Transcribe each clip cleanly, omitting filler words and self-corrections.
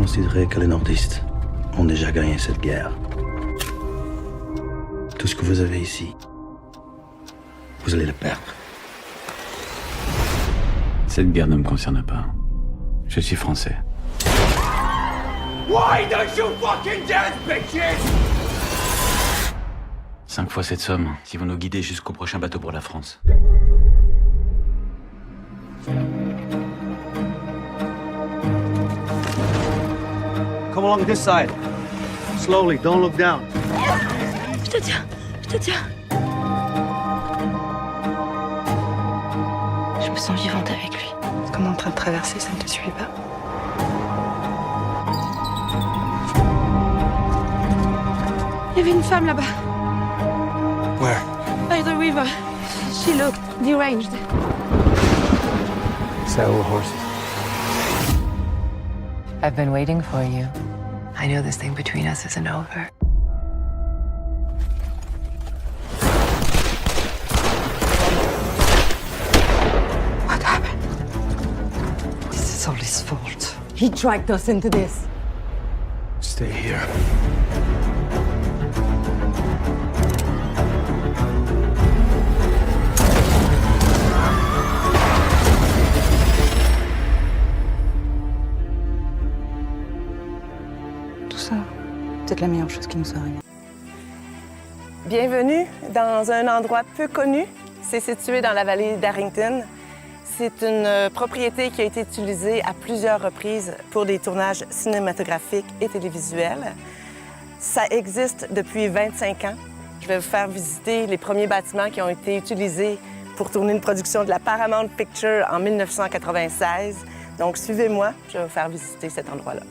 considérer que les nordistes ont déjà gagné cette guerre. Tout ce que vous avez ici, vous allez le perdre. Cette guerre ne me concerne pas. Je suis français. Why don't you fucking dance, bitches? 5 fois cette somme, si vous nous guidez jusqu'au prochain bateau pour la France. Come along this side. Slowly, don't look down. Je te tiens, je te tiens. Je me sens vivante avec lui. Comme en train de traverser, ça ne te suffit pas? Il y avait une femme là-bas. Where? By the river. She looked deranged. Saddle the horses. I've been waiting for you. I know this thing between us isn't over. What happened? This is all his fault. He dragged us into this. Stay here. Tout ça, peut-être la meilleure chose qui nous arrive. Bienvenue dans un endroit peu connu. C'est situé dans la vallée d'Arrington. C'est une propriété qui a été utilisée à plusieurs reprises pour des tournages cinématographiques et télévisuels. Ça existe depuis 25 ans. Je vais vous faire visiter les premiers bâtiments qui ont été utilisés pour tourner une production de la Paramount Pictures en 1996. Donc, suivez-moi, je vais vous faire visiter cet endroit-là.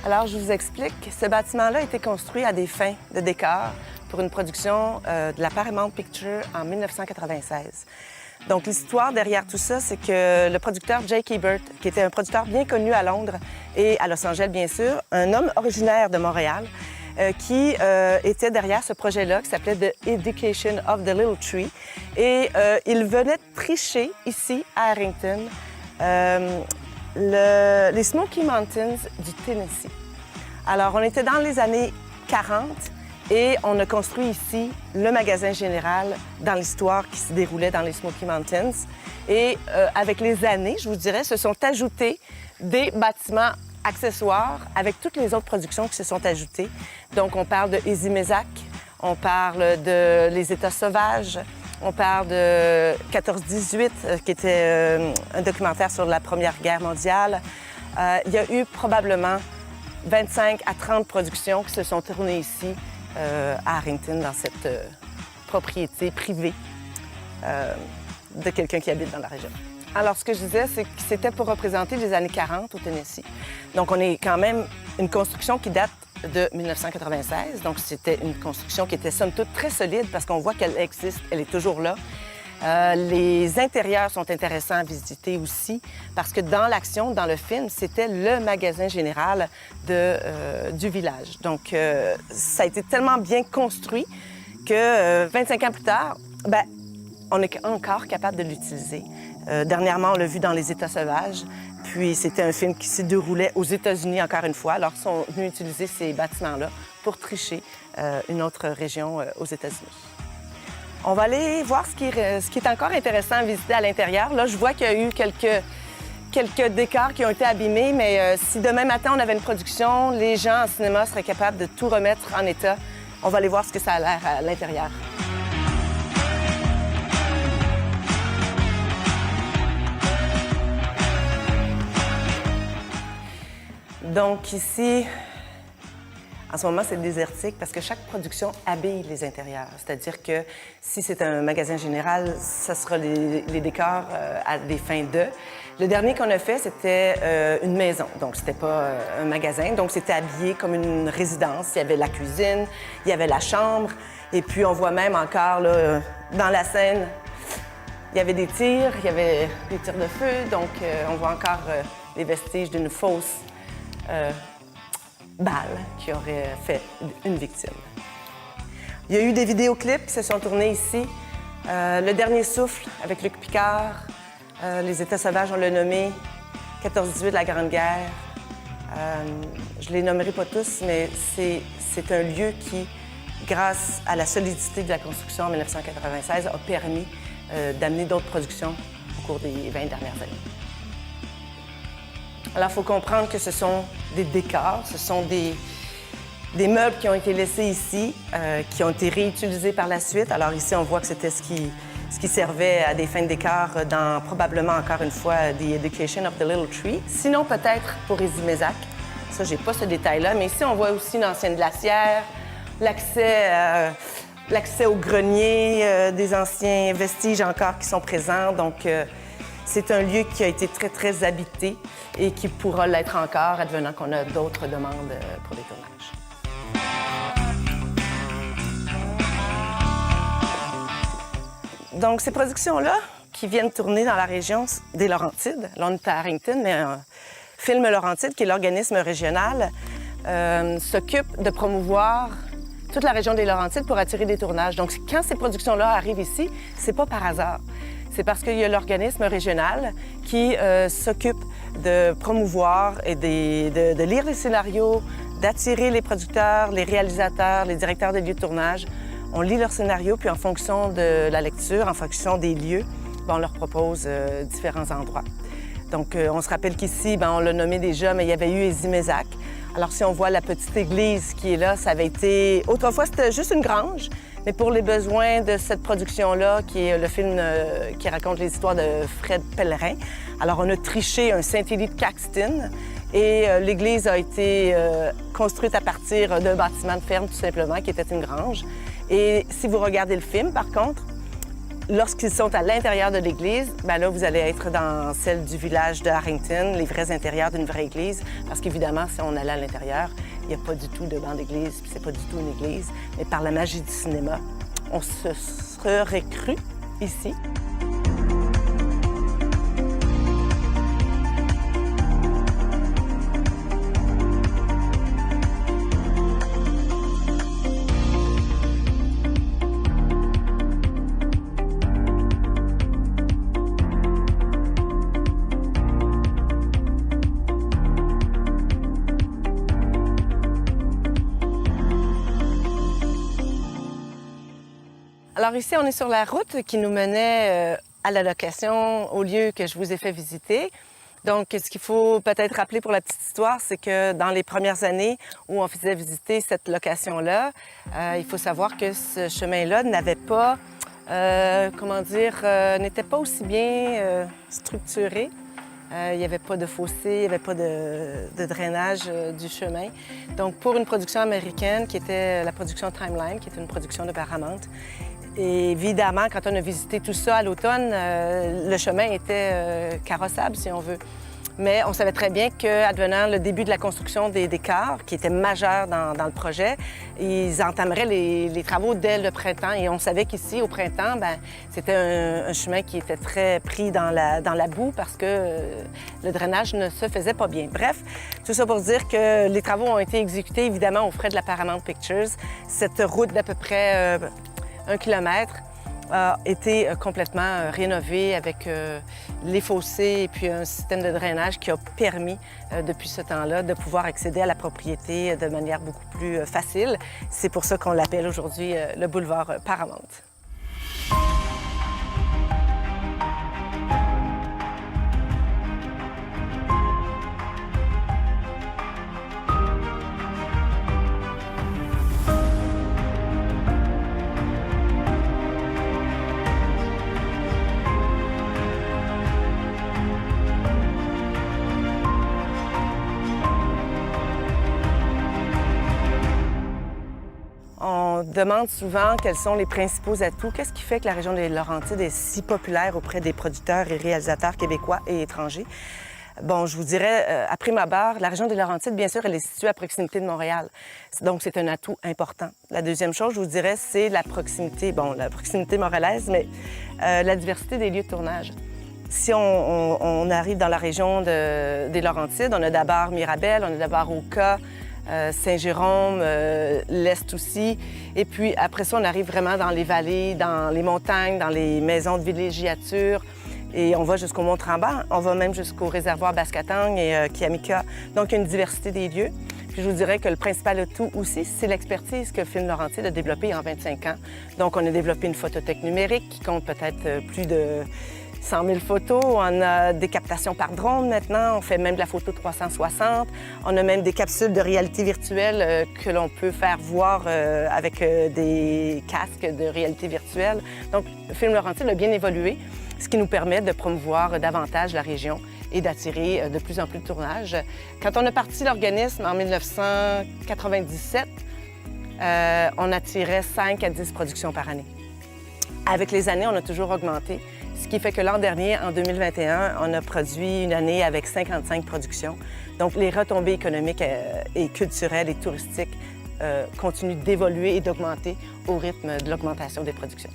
Alors, je vous explique. Ce bâtiment-là a été construit à des fins de décor pour une production de la Paramount Pictures en 1996. Donc, l'histoire derrière tout ça, c'est que le producteur Jake Ebert, qui était un producteur bien connu à Londres et à Los Angeles, bien sûr, un homme originaire de Montréal, qui était derrière ce projet-là, qui s'appelait The Education of the Little Tree. Et il venait de tricher ici, à Arrington, les Smoky Mountains du Tennessee. Alors, on était dans les années 40 et on a construit ici le magasin général dans l'histoire qui se déroulait dans les Smoky Mountains. Et avec les années, je vous dirais, se sont ajoutés des bâtiments accessoires avec toutes les autres productions qui se sont ajoutées. Donc, on parle de Easy Mézac, on parle de Les États sauvages, on parle de 14-18, qui était un documentaire sur la Première Guerre mondiale. Il y a eu probablement 25 à 30 productions qui se sont tournées ici, à Arrington, dans cette propriété privée de quelqu'un qui habite dans la région. Alors, ce que je disais, c'est que c'était pour représenter les années 40 au Tennessee. Donc, on est quand même une construction qui date de 1996. Donc, c'était une construction qui était somme toute très solide parce qu'on voit qu'elle existe, elle est toujours là. Les intérieurs sont intéressants à visiter aussi parce que dans l'action, dans le film, c'était le magasin général du village. Donc, ça a été tellement bien construit que 25 ans plus tard, bien, on est encore capable de l'utiliser. Dernièrement, on l'a vu dans Les États sauvages. Puis, c'était un film qui se déroulait aux États-Unis, encore une fois. Alors, ils sont venus utiliser ces bâtiments-là pour tricher une autre région aux États-Unis. On va aller voir ce qui est encore intéressant à visiter à l'intérieur. Là, je vois qu'il y a eu quelques décors qui ont été abîmés, mais si demain matin, on avait une production, les gens en cinéma seraient capables de tout remettre en état. On va aller voir ce que ça a l'air à l'intérieur. Donc ici, En ce moment, c'est désertique parce que chaque production habille les intérieurs. C'est-à-dire que si c'est un magasin général, ça sera les décors à des fins de. Le dernier qu'on a fait, c'était une maison. Donc, c'était pas un magasin. Donc, c'était habillé comme une résidence. Il y avait la cuisine, il y avait la chambre. Et puis, on voit même encore, là, dans la scène, il y avait des tirs, il y avait des tirs de feu. Donc, on voit encore les vestiges d'une fausse balle qui aurait fait une victime. Il y a eu des vidéoclips qui se sont tournés ici. Le dernier souffle avec Luc Picard. Les États sauvages, on l'a nommé. 14-18, la Grande Guerre. Je les nommerai pas tous, mais c'est un lieu qui, grâce à la solidité de la construction en 1996, a permis d'amener d'autres productions au cours des 20 dernières années. Alors, il faut comprendre que ce sont des décors, ce sont des meubles qui ont été laissés ici, qui ont été réutilisés par la suite. Alors ici, on voit que c'était ce qui servait à des fins de décor dans, probablement, encore une fois, The Education of the Little Tree. Sinon, peut-être pour Ezi-Mézac. Ça, j'ai pas ce détail-là. Mais ici, on voit aussi une ancienne glacière, l'accès au grenier, des anciens vestiges encore qui sont présents. Donc, c'est un lieu qui a été très, très habité et qui pourra l'être encore, advenant qu'on a d'autres demandes pour des tournages. Donc, ces productions-là, qui viennent tourner dans la région des Laurentides, là, on est à Harrington, mais Film Laurentide, qui est l'organisme régional, s'occupe de promouvoir toute la région des Laurentides pour attirer des tournages. Donc, quand ces productions-là arrivent ici, c'est pas par hasard. C'est parce qu'il y a l'organisme régional qui s'occupe de promouvoir et de lire les scénarios, d'attirer les producteurs, les réalisateurs, les directeurs de lieux de tournage. On lit leurs scénarios, puis en fonction de la lecture, en fonction des lieux, on leur propose différents endroits. Donc, on se rappelle qu'ici, on l'a nommé déjà, mais il y avait eu Ezi-Mézac. Alors, si on voit la petite église qui est là, ça avait été... Autrefois, c'était juste une grange, mais pour les besoins de cette production-là, qui est le film qui raconte les histoires de Fred Pellerin, alors on a triché un Saint-Élie de Caxton et l'église a été construite à partir d'un bâtiment de ferme, tout simplement, qui était une grange. Et si vous regardez le film, par contre, lorsqu'ils sont à l'intérieur de l'église, là, vous allez être dans celle du village de Harrington, les vrais intérieurs d'une vraie église, parce qu'évidemment, si on allait à l'intérieur, il n'y a pas du tout de banc d'église, puis c'est pas du tout une église. Mais par la magie du cinéma, on se serait cru ici. Alors ici, on est sur la route qui nous menait à la location, au lieu que je vous ai fait visiter. Donc, ce qu'il faut peut-être rappeler pour la petite histoire, c'est que dans les premières années où on faisait visiter cette location-là, il faut savoir que ce chemin-là n'avait pas, n'était pas aussi bien structuré. Il n'y avait pas de fossé, il n'y avait pas de drainage du chemin. Donc, pour une production américaine qui était la production Timeline, qui était une production de Paramount, et évidemment, quand on a visité tout ça à l'automne, le chemin était carrossable, si on veut. Mais on savait très bien qu'advenant le début de la construction des décors, qui était majeur dans le projet, ils entameraient les travaux dès le printemps. Et on savait qu'ici, au printemps, c'était un chemin qui était très pris dans la boue parce que le drainage ne se faisait pas bien. Bref, tout ça pour dire que les travaux ont été exécutés, évidemment, aux frais de la Paramount Pictures. Cette route d'à peu près 1 kilomètre a été complètement rénovée avec les fossés et puis un système de drainage qui a permis, depuis ce temps-là, de pouvoir accéder à la propriété de manière beaucoup plus facile. C'est pour ça qu'on l'appelle aujourd'hui le boulevard Paramount. demande souvent quels sont les principaux atouts. Qu'est-ce qui fait que la région des Laurentides est si populaire auprès des producteurs et réalisateurs québécois et étrangers? Bon, je vous dirais, à prime abord, la région des Laurentides, bien sûr, elle est située à proximité de Montréal. Donc, c'est un atout important. La deuxième chose, je vous dirais, c'est la proximité montréalaise, mais la diversité des lieux de tournage. Si on arrive dans la région des Laurentides, on a d'abord Mirabel, on a d'abord Oka, Saint-Jérôme, l'Est aussi. Et puis, après ça, on arrive vraiment dans les vallées, dans les montagnes, dans les maisons de villégiature. Et on va jusqu'au Mont-Tremblant, on va même jusqu'au réservoir Baskatang et Kiamika. Donc, il y a une diversité des lieux. Puis je vous dirais que le principal atout aussi, c'est l'expertise que Film Laurentide a développée en 25 ans. Donc, on a développé une photothèque numérique qui compte peut-être plus de 100 000 photos. On a des captations par drone maintenant. On fait même de la photo 360. On a même des capsules de réalité virtuelle que l'on peut faire voir avec des casques de réalité virtuelle. Donc, Film Laurentide a bien évolué, ce qui nous permet de promouvoir davantage la région et d'attirer de plus en plus de tournages. Quand on a parti l'organisme en 1997, on attirait 5 à 10 productions par année. Avec les années, on a toujours augmenté, ce qui fait que l'an dernier, en 2021, on a produit une année avec 55 productions. Donc, les retombées économiques et culturelles et touristiques continuent d'évoluer et d'augmenter au rythme de l'augmentation des productions.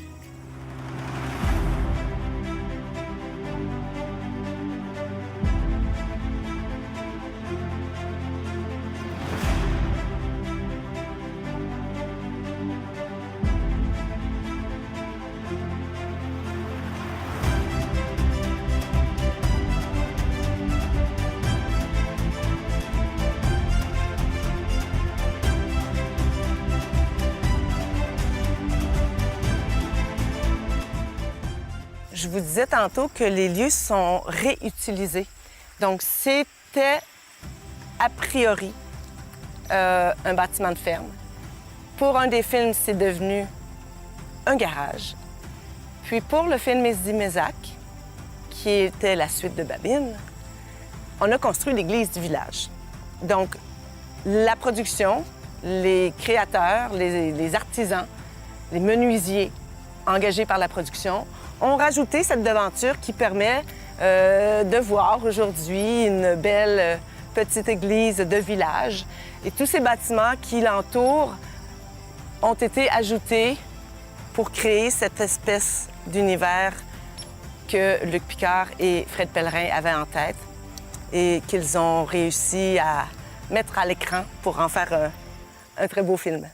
Je vous disais tantôt que les lieux sont réutilisés. Donc, c'était a priori un bâtiment de ferme. Pour un des films, c'est devenu un garage. Puis pour le film Mezdi-Mézac, qui était la suite de Babine, on a construit l'église du village. Donc, la production, les créateurs, les artisans, les menuisiers engagés par la production ont rajouté cette devanture qui permet de voir aujourd'hui une belle petite église de village. Et tous ces bâtiments qui l'entourent ont été ajoutés pour créer cette espèce d'univers que Luc Picard et Fred Pellerin avaient en tête et qu'ils ont réussi à mettre à l'écran pour en faire un très beau film.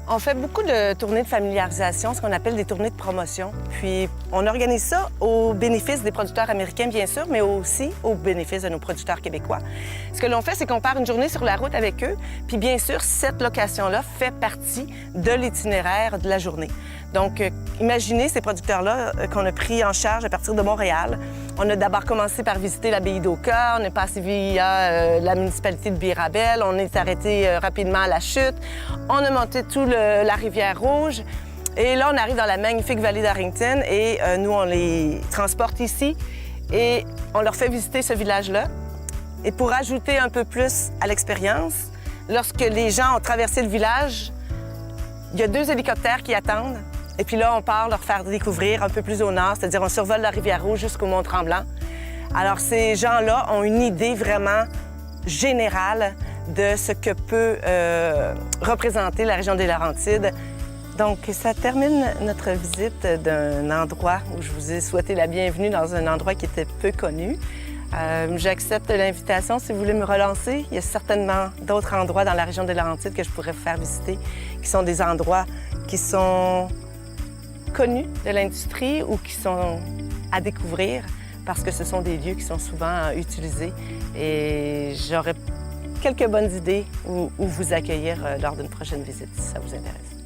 On fait beaucoup de tournées de familiarisation, ce qu'on appelle des tournées de promotion. Puis on organise ça au bénéfice des producteurs américains, bien sûr, mais aussi au bénéfice de nos producteurs québécois. Ce que l'on fait, c'est qu'on part une journée sur la route avec eux. Puis bien sûr, cette location-là fait partie de l'itinéraire de la journée. Donc, imaginez ces producteurs-là qu'on a pris en charge à partir de Montréal. On a d'abord commencé par visiter l'abbaye d'Oka, on est passé via la municipalité de Mirabel, on est arrêté rapidement à la Chute, on a monté la rivière Rouge, et là, on arrive dans la magnifique vallée d'Arrington, et nous, on les transporte ici, et on leur fait visiter ce village-là. Et pour ajouter un peu plus à l'expérience, lorsque les gens ont traversé le village, il y a 2 hélicoptères qui attendent. Et puis là, on part leur faire découvrir un peu plus au nord, c'est-à-dire on survole la rivière Rouge jusqu'au Mont-Tremblant. Alors, ces gens-là ont une idée vraiment générale de ce que peut représenter la région des Laurentides Donc, ça termine notre visite d'un endroit où je vous ai souhaité la bienvenue dans un endroit qui était peu connu. J'accepte l'invitation si vous voulez me relancer. Il y a certainement d'autres endroits dans la région des Laurentides que je pourrais vous faire visiter, qui sont des endroits qui sont connus de l'industrie ou qui sont à découvrir parce que ce sont des lieux qui sont souvent utilisés. Et j'aurais quelques bonnes idées où vous accueillir lors d'une prochaine visite si ça vous intéresse.